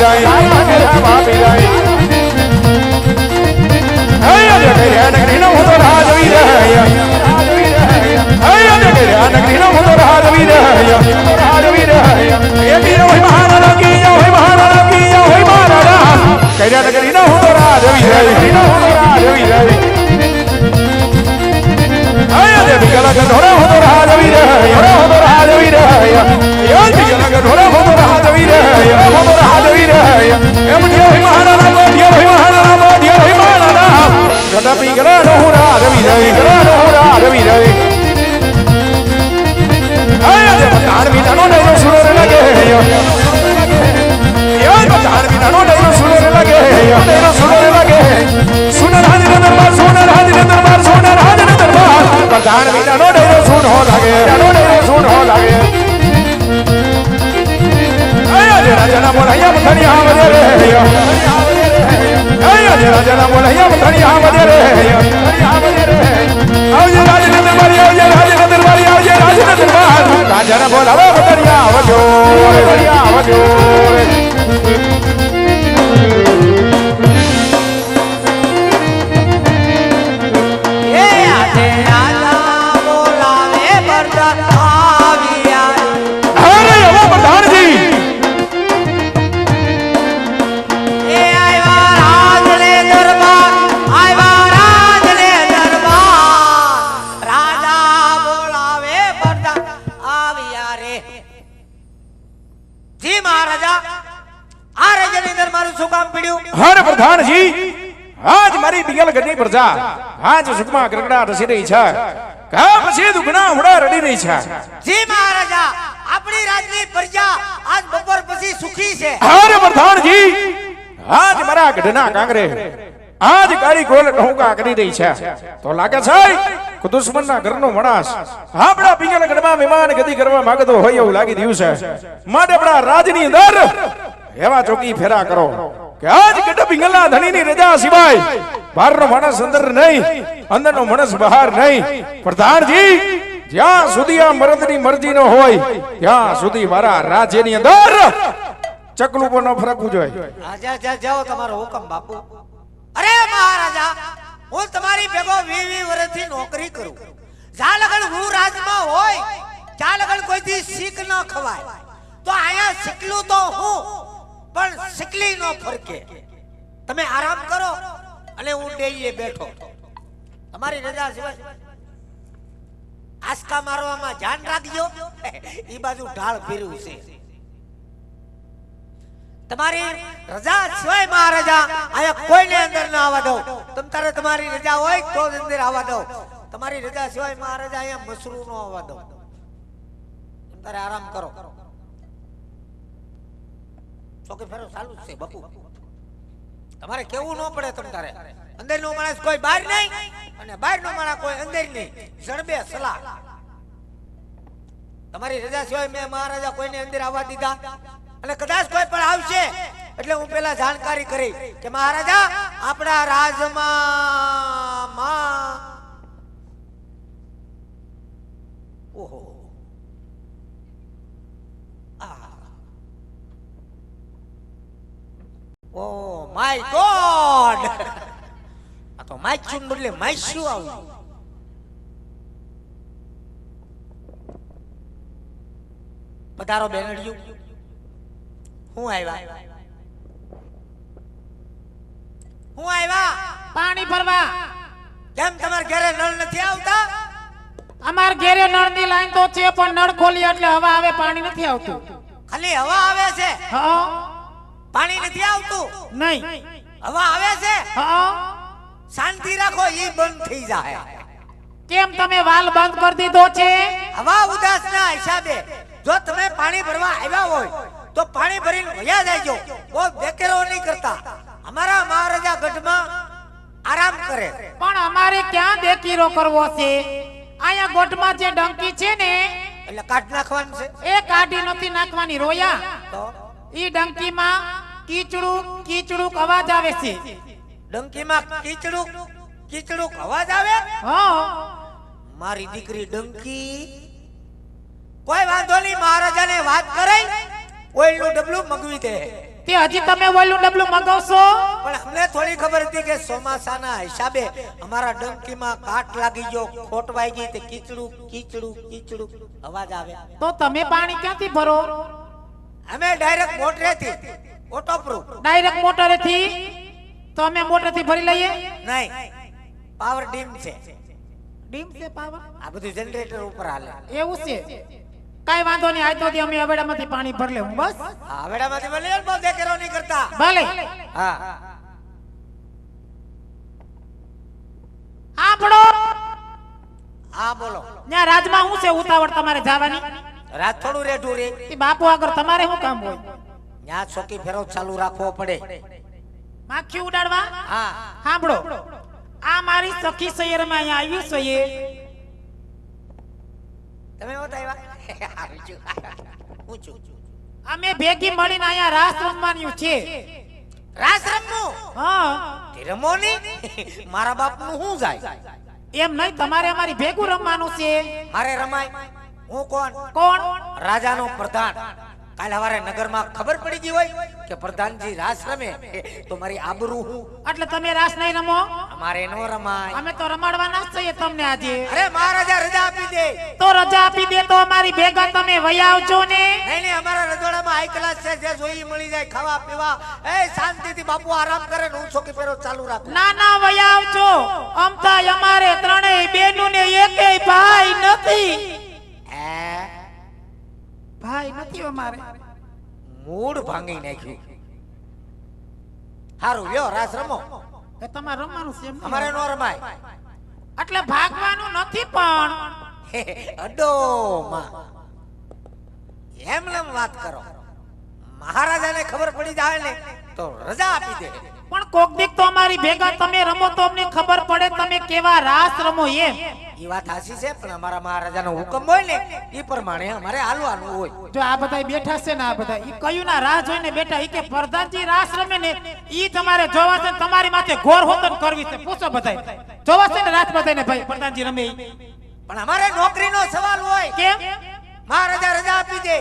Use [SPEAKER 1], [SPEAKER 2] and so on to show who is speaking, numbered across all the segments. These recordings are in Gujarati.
[SPEAKER 1] જાય વાપી જાય હૈયા કર્યા નગરી નો હું તો રાહ જોઈ રહ્યા હૈયા કર્યા નગરી નો હું તો રાહ જોઈ રહ્યા એ બી હોય મહારાણા કી હોય મહારાણા કી હોય મહારાણા કર્યા નગરી નો હું તો રાહ જોઈ રહ્યા હૈયા બિગલા કે ધોરા હું તો રાહ જોઈ રહ્યા યાર બિગલા કે ધોરા હું તો રાહ જોઈ રહ્યા એમ હોય મહારાણા હોય મહારાણા ગડા પીગલા નો હું રાહ જોઈ રહી આયા બતાણ મીઠાનો ડાયરો સુરો લાગે યાર બતાણ મીઠાનો ડાયરો સુરો લાગે સુનર હાજર દરબાર બતાણ મીઠાનો ડાયરો સુનો લાગે આયા રાજાના બોલાયા બથણી આવજે રે આયા રાજાના બોલાયા બથણી આવજે રે આવજે રાજના દરબારી આવજે રાજના દરબાર રાજાના બોલાવો બથણી આવજો
[SPEAKER 2] એ આજે રાજા બોલાવે બરદાન આવ્યા
[SPEAKER 1] અરે એવો પ્રધાનજી
[SPEAKER 2] એ આવ્યા રાજને દરબાર રાજા બોલાવે બરદાન આવ્યા રે જી મહારાજા આ રાજની અંદર મારું શું કામ પડ્યું
[SPEAKER 1] હર પ્રધાનજી આજ મારી બિગલ ગઢની પ્રજા આજ સુખમાં ગરગડા રસી રહી છે કા પછી દુખના ઉડા રડી રહી છે
[SPEAKER 2] જી મહારાજા આપણી રાજની પ્રજા આજ બપોર પછી સુખી છે
[SPEAKER 1] હર પ્રધાનજી આજ મારા ગઢના કાંગરે આજ કાળી ગોલ ઢોંકા કરી રહી છે તો લાગે છે કે દુશ્મનના ઘરનો માણસ આપણા બિગલ ગઢમાં મહેમાન ગતિ કરવા માંગતો હોય એવું લાગી રહ્યું છે માટે આપણા રાજની અંદર એવા ચોકી ફેરા કરો કે આજ ગઢ બિંગલના ધણીની રજા સિવાય બહારનો માણસ અંદર નહીં અંદરનો માણસ બહાર નહીં પ્રધાનજી જ્યાં સુધી આ મરદની મરજી ન હોય ત્યાં સુધી મારા રાજ્યની અંદર ચકલું પર ન ફરકવું જોઈએ
[SPEAKER 2] જાઓ તમારો હુકમ બાપુ અરે મહારાજા હું તમારી ભેગો 20 વર્ષથી નોકરી કરું જ્યાં લગન હું રાજમાં હોય ત્યાં લગન કોઈથી શીખ ન ખવાય તો આયા શીખલું તો હું પણ શીખલી નો ફરકે તમે આરામ કરો અને હું ડેઈએ બેઠો તમારી રજા સિવાય આસ્કા મારવામાં ધ્યાન રાખજો ઈ બાજુ ઢાળ ફેરવું છે તમારી રજા સિવાય મહારાજા આયા કોઈને અંદર ન આવવા દો તમ તારે તમારી રજા હોય તો જ અંદર આવવા દો તમારી રજા સિવાય મહારાજા આયા મસરૂ ન આવવા દો તમ તારે આરામ કરો ચોકે ફેરો ચાલુ છે બાપુ તમારે કેવું ન પડે તમ તારે અંદર નો માણસ કોઈ બહાર નહીં અને બહાર નો માણસ કોઈ અંદર નહીં જડબે સલાહ તમારી રજા સિવાય મેં મહારાજા કોઈને અંદર આવવા દીધા અને કદાચ કોઈ પણ આવશે એટલે હું પેલા જાણકારી કરી કે મહારાજા આપણા રાજમાં ઓહો ઓ માય ગોડ આ તો માઈચુન બદલે માઈશું આવ્યું પધારો બેનડિયું હું આવ્યા
[SPEAKER 3] પાણી ભરવા
[SPEAKER 2] કેમ તમાર ઘરે નળ નથી આવતા
[SPEAKER 3] અમાર ઘરે નળ ની લાઈન તો છે પણ નળ ખોલી એટલે હવા આવે પાણી નથી આવતું
[SPEAKER 2] ખાલી હવા આવે છે
[SPEAKER 3] હા
[SPEAKER 2] પાણી નથી આવતું
[SPEAKER 3] નહીં
[SPEAKER 2] હવા આવે છે
[SPEAKER 3] હા
[SPEAKER 2] શાંતિ રાખો ઈ બંધ થઈ જાય
[SPEAKER 3] કેમ તમે વાલ બંધ કરી દીધો છે
[SPEAKER 2] હવા ઉદાસના હિસાબે જો તમે પાણી ભરવા આવ્યા હોય તો પાણી ભરીને વયા જાયજો બહુ બેકેરો નહીં કરતા અમારા મહારાજા ગઢમાં આરામ કરે
[SPEAKER 3] પણ અમારે ક્યાં દેકીરો કરવો છે આયા ગોઠમાં જે ડંકી છે ને
[SPEAKER 2] એટલે કાઢ નાખવાનું છે
[SPEAKER 3] એ કાઢી નથી નાખવાની રોયા
[SPEAKER 2] તો
[SPEAKER 3] ઈ ડંકીમાં કીચડું અવાજ આવે છે
[SPEAKER 2] ડંકીમાં કીચડું અવાજ આવે
[SPEAKER 3] હા
[SPEAKER 2] મારી દીકરી ડંકી કોઈ વાંધો નહીં મહારાજાને વાત કરાઈ ઓઈલનું ડબલું મગવી દે
[SPEAKER 3] તે હજી તમે ઓલું ડબલું મગાવશો?
[SPEAKER 2] પણ અમને થોડી ખબર હતી કે ચોમાસાના હિસાબે અમારા ડંકીમાં કાટ લાગી ગયો, ખોટ વાઈ ગઈ, તે કીચડું કીચડું કીચડું અવાજ આવે.
[SPEAKER 3] તો તમે પાણી ક્યાંથી ભરો?
[SPEAKER 2] અમે ડાયરેક્ટ મોટરેથી ઓટોપ્રૂફ.
[SPEAKER 3] ડાયરેક્ટ મોટરેથી? તો અમે મોટરથી ભરી લઈએ.
[SPEAKER 2] નહીં, પાવર ડીમ છે.
[SPEAKER 3] ડીમ છે પાવર?
[SPEAKER 2] આ બધું જનરેટર ઉપર હાલે.
[SPEAKER 3] એવું છે? કાઈ વાંધો નહીં, આજ તો અમે હવેડામાંથી પાણી ભર લેવું બસ.
[SPEAKER 2] હા, હવેડામાંથી ભલે બહુ દેખેરો નહીં કરતા.
[SPEAKER 3] ભલે.
[SPEAKER 2] હા
[SPEAKER 3] આપણો
[SPEAKER 2] હા બોલો.
[SPEAKER 3] ત્યાં રાજમાં શું છે ઉતાવળ તમારે જવાની?
[SPEAKER 2] રાત થોડું રેઠું રે.
[SPEAKER 3] એ બાપુ આગળ તમારે શું કામ હોય?
[SPEAKER 2] ત્યાં ચોકી ફેરો ચાલુ રાખવો પડે.
[SPEAKER 3] માખી ઉડાડવા?
[SPEAKER 2] હા
[SPEAKER 3] સાંભળો, આ મારી સખી શહેરમાં અહીંયા આવ્યું છે એ.
[SPEAKER 2] તમે હોત આવ્યા. હું છું.
[SPEAKER 3] અમે ભેગી મળીને અહીંયા રાસ રમવાનું છે.
[SPEAKER 2] રાસ રમવું?
[SPEAKER 3] હા.
[SPEAKER 2] તે રમો નહીં. મારા બાપનું શું જાય?
[SPEAKER 3] એમ નહીં, તમારે અમારી ભેગું રમવાનું છે.
[SPEAKER 2] મારે રમાય. હું કોણ?
[SPEAKER 3] કોણ?
[SPEAKER 2] રાજાનો પ્રધાન. કાલ સવારે નગરમાં ખબર પડી ગઈ હોય કે પ્રધાનજી રાસ રમે તો મારી આબરૂ હું.
[SPEAKER 3] એટલે તમે રાસ નહીં રમો?
[SPEAKER 2] અમારે નો રમાય.
[SPEAKER 3] અમે તો રમાડવાના જ છીએ તમને આજે.
[SPEAKER 2] અરે મહારાજા રજા આપી દે.
[SPEAKER 3] તો રજા આપી દે તો અમારી ભેગા તમે વયા આવજો ને.
[SPEAKER 2] નહીં નહીં, અમારા રજવાડામાં હાઈ ક્લાસ છે, જે જોઈ મળી જાય, ખાવા પીવા. એ શાંતિથી બાપુ આરામ કરે ને હું ચોકી ફેરો ચાલુ રાખું.
[SPEAKER 3] ના ના, વયા આવજો. અમતા અમારે ત્રણેય બેનું ને એકેય ભાઈ નથી. ભાઈ નથી અમારે.
[SPEAKER 2] મૂડ ભાંગી નાખ્યું. હારું લ્યો રાસ રમો.
[SPEAKER 3] એ તમારે રમવાનું છે એમ?
[SPEAKER 2] અમારે નો રમાય.
[SPEAKER 3] એટલે ભાગવાનું નથી પણ
[SPEAKER 2] અડો માં એમ વાત કરો. મહારાજાને ખબર પડી જાય ને તો રજા આપી દે.
[SPEAKER 3] પણ કોક દીક તો અમારી ભેગા તમે રમો તો અમને ખબર પડે તમે કેવા રાસ રમો એમ.
[SPEAKER 2] એ વાત સાચી છે, પણ અમારા મહારાજાનો હુકમ હોય ને એ પ્રમાણે અમારે હાલવાનું હોય.
[SPEAKER 3] જો આ બધા બેઠા છે ને, આ બધા ઈ કયું ના રાહ જોઈને બેઠા. ઈ કે પ્રધાનજી રાસ રમે ને ઈ તમારે જોવા છે, તમારી માથે ઘોર હોતન કરવી છે. પૂછો બધાય જોવા છે ને રાત બધાને ભાઈ પ્રધાનજી રમે ઈ.
[SPEAKER 2] પણ અમારે નોકરીનો સવાલ હોય.
[SPEAKER 3] કેમ?
[SPEAKER 2] મહારાજા રજા આપી દે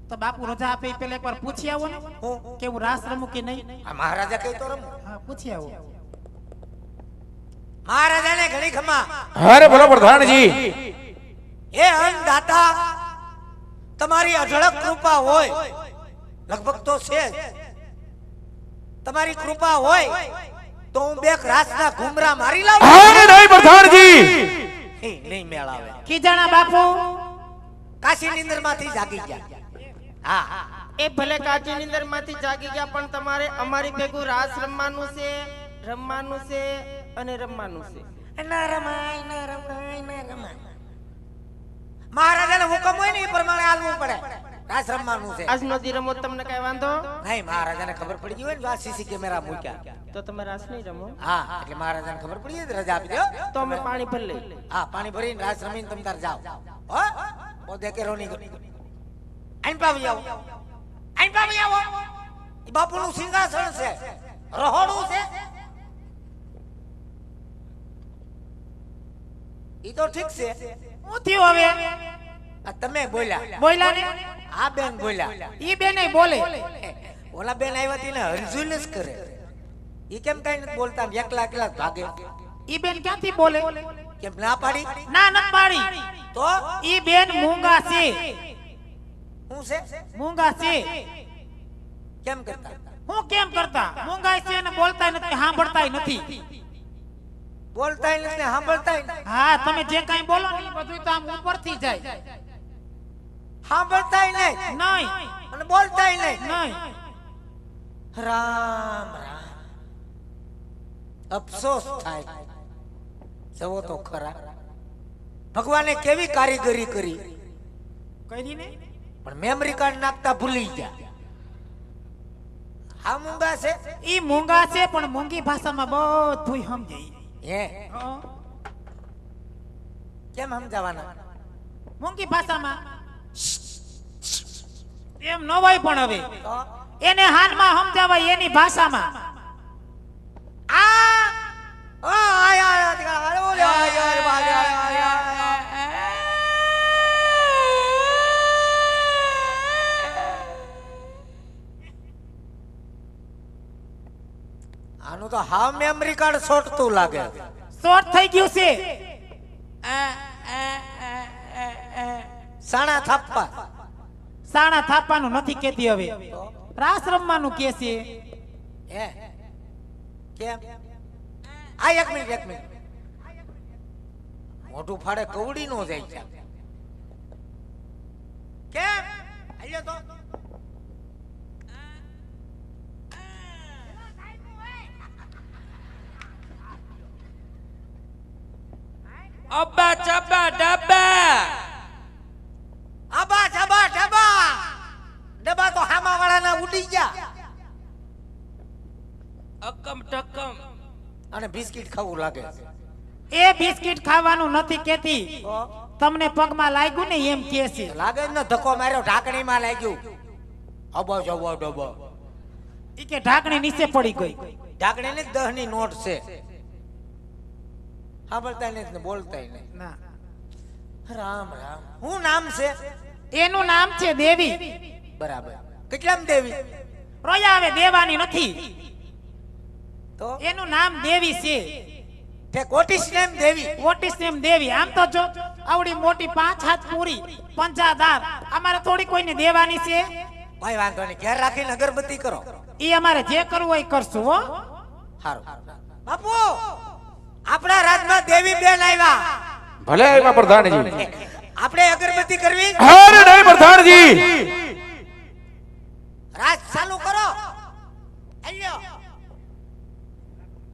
[SPEAKER 3] તો બાપુ રજા આપે ઈ પેલા એકવાર પૂછી આવો ને કે હું રાસ રમું કે નહીં.
[SPEAKER 2] આ મહારાજા કઈ તો રમો.
[SPEAKER 3] હા, પૂછી આવો.
[SPEAKER 2] મહારાજાને ઘણી ખમા.
[SPEAKER 1] અરે બોલો પ્રધાનજી.
[SPEAKER 2] એ અન્નદાતા, તમારી અઢળક કૃપા હોય, લગભગ તો છે જ. તમારી કૃપા હોય તો હું બે રાસના ઘુમરા મારી લાવું.
[SPEAKER 1] અરે નહીં પ્રધાનજી.
[SPEAKER 2] નહીં મેળ આવે.
[SPEAKER 3] કીજાણા બાપુ
[SPEAKER 2] કાશી નિંદરમાંથી જાગી ગયા. હા
[SPEAKER 4] એ ભલે કાચી નીંદર માંથી જાગી ગયા, પણ તમારે અમારી ભેગું રાસ રમવાનું છે, રમવાનું છે અને રમવાનું છે.
[SPEAKER 2] ના રમાય, ના રમાય, ના રમાય. મહારાજાનો હુકમ હોય ને એ પ્રમાણે હાલવું પડે. રાસ રમવાનું છે.
[SPEAKER 4] આજનો દી રમો તમને કઈ વાંધો
[SPEAKER 2] નહીં, મહારાજાને ખબર પડી ગઈ હોય ને, આ સીસી કેમેરા મૂક્યા.
[SPEAKER 4] તો તમે રાસ નહીં રમો.
[SPEAKER 2] હા, એટલે મહારાજાને ખબર પડી ગઈ, રજા આપી દો.
[SPEAKER 4] તો અમે પાણી ભરી લઈ.
[SPEAKER 2] હા, પાણી ભરીને રાસ રમીને તમે તાર જાઓ. હો પોતે કે રોની આઈન પાવી આવો. આઈન પાવી આવો. એ બાપુનું સિંહાસન છે, રહોડું છે. ઈ તો ઠીક છે.
[SPEAKER 3] હું થયું હવે?
[SPEAKER 2] આ તમે બોલ્યા.
[SPEAKER 3] બોલ્યા ને?
[SPEAKER 2] આ બેન બોલ્યા.
[SPEAKER 3] ઈ બેને બોલે.
[SPEAKER 2] ઓલા બેન આવ્યા હતી ને હરજુલ જ કરે. ઈ કેમ કઈ નથી બોલતા, એકલા એકલા ભાગે.
[SPEAKER 3] ઈ બેન ક્યાંથી બોલે?
[SPEAKER 2] કેમ ના પાડી?
[SPEAKER 3] ના ન પાડી.
[SPEAKER 2] તો
[SPEAKER 3] ઈ બેન મૂંગા છે.
[SPEAKER 2] હું છે?
[SPEAKER 3] મૂંગા છે.
[SPEAKER 2] કેમ કરતા?
[SPEAKER 3] હું કેમ કરતા? મૂંગા છે ને બોલતા નથી, સાંભળતાય નથી.
[SPEAKER 2] બોલતાય નથી ને સાંભળતાય નથી.
[SPEAKER 3] હા, તમે જે કાઈ બોલો ને ઈ બધું તો આમ ઉપરથી જાય.
[SPEAKER 2] સાંભળતાય નહીં
[SPEAKER 3] નહીં
[SPEAKER 2] અને બોલતાય નહીં.
[SPEAKER 3] નહીં.
[SPEAKER 2] રામ રામ. અફસોસ થાય. જવો તો ખરા, ભગવાને કેવી કારીગરી કરી,
[SPEAKER 3] કરીને
[SPEAKER 2] પણ મેમરી કાર્ડ નાખતા ભૂલી ગયા. આ મૂંગા છે.
[SPEAKER 3] ઈ મૂંગા છે પણ મૂંગી ભાષામાં બધું સમજે.
[SPEAKER 2] હે
[SPEAKER 3] હા,
[SPEAKER 2] કેમ સમજાવવાના?
[SPEAKER 3] મૂંગી ભાષામાં એમ ન હોય પણ હવે
[SPEAKER 2] તો
[SPEAKER 3] એને હાલમાં સમજાવાય એની ભાષામાં.
[SPEAKER 2] આ આયા આયા ઓલે આયા બાલે આયા. આનું તો હાવ મેમરી કાર્ડ છોટતું લાગે.
[SPEAKER 3] શોર્ટ થઈ ગયું છે.
[SPEAKER 2] સાણા થાપ્પા.
[SPEAKER 3] સાણા થાપવાનું નથી કેતી હવે, રાસ રમવાનું કે છે.
[SPEAKER 2] હે કેમ? આ એક મિનિટ મોઢું ફાડે કવડી નો જાય છે. કેમ? આલ્યો તો
[SPEAKER 4] અબ્બા ચબ્બા ડબ્બા.
[SPEAKER 2] આબા જબા ડબા. ડબા તો હામા વાળાના ઉડી ગયા.
[SPEAKER 4] અકમ ટકમ.
[SPEAKER 2] અને બિસ્કિટ ખાવું લાગે.
[SPEAKER 3] એ બિસ્કિટ ખાવાનું નથી કેતી, તમને પગમાં લાગ્યું ને એમ કે છે.
[SPEAKER 2] લાગે જ ને ધક્કો માર્યો ઢાંકણીમાં લાગ્યું. અબો જબો ડબો.
[SPEAKER 3] ઈ કે ઢાંકણી નીચે પડી ગઈ.
[SPEAKER 2] ઢાંકણીની 10 ની નોટ છે. સાંભળતા નથી ને બોલતા નહીં.
[SPEAKER 3] ના,
[SPEAKER 2] રામ રામ. શું નામ છે?
[SPEAKER 3] એનું નામ છે દેવી.
[SPEAKER 2] બરાબર. કેટલામ દેવી?
[SPEAKER 3] રોયા હવે દેવાની નથી,
[SPEAKER 2] તો
[SPEAKER 3] એનું નામ દેવી છે.
[SPEAKER 2] તે કોટિસ name Devi.
[SPEAKER 3] What is name Devi. આમ તો જો આવડી મોટી 5 હાથ પૂરી પંજાદાર, અમારે થોડી કોઈને દેવાની છે.
[SPEAKER 2] કોઈ વાંધો નહીં, ઘેર રાખીને અગરબત્તી કરો.
[SPEAKER 3] ઈ અમારે જે કરવું હોય એ કરશું હો.
[SPEAKER 2] સારું બાપુ, આપણા રાજમાં દેવી બેન આવ્યા.
[SPEAKER 1] ભલે આવ્યા પ્રધાનજી.
[SPEAKER 2] આપણે અગરબત્તી કરવી.
[SPEAKER 1] અરે નહીં પ્રધાનજી,
[SPEAKER 2] રાજ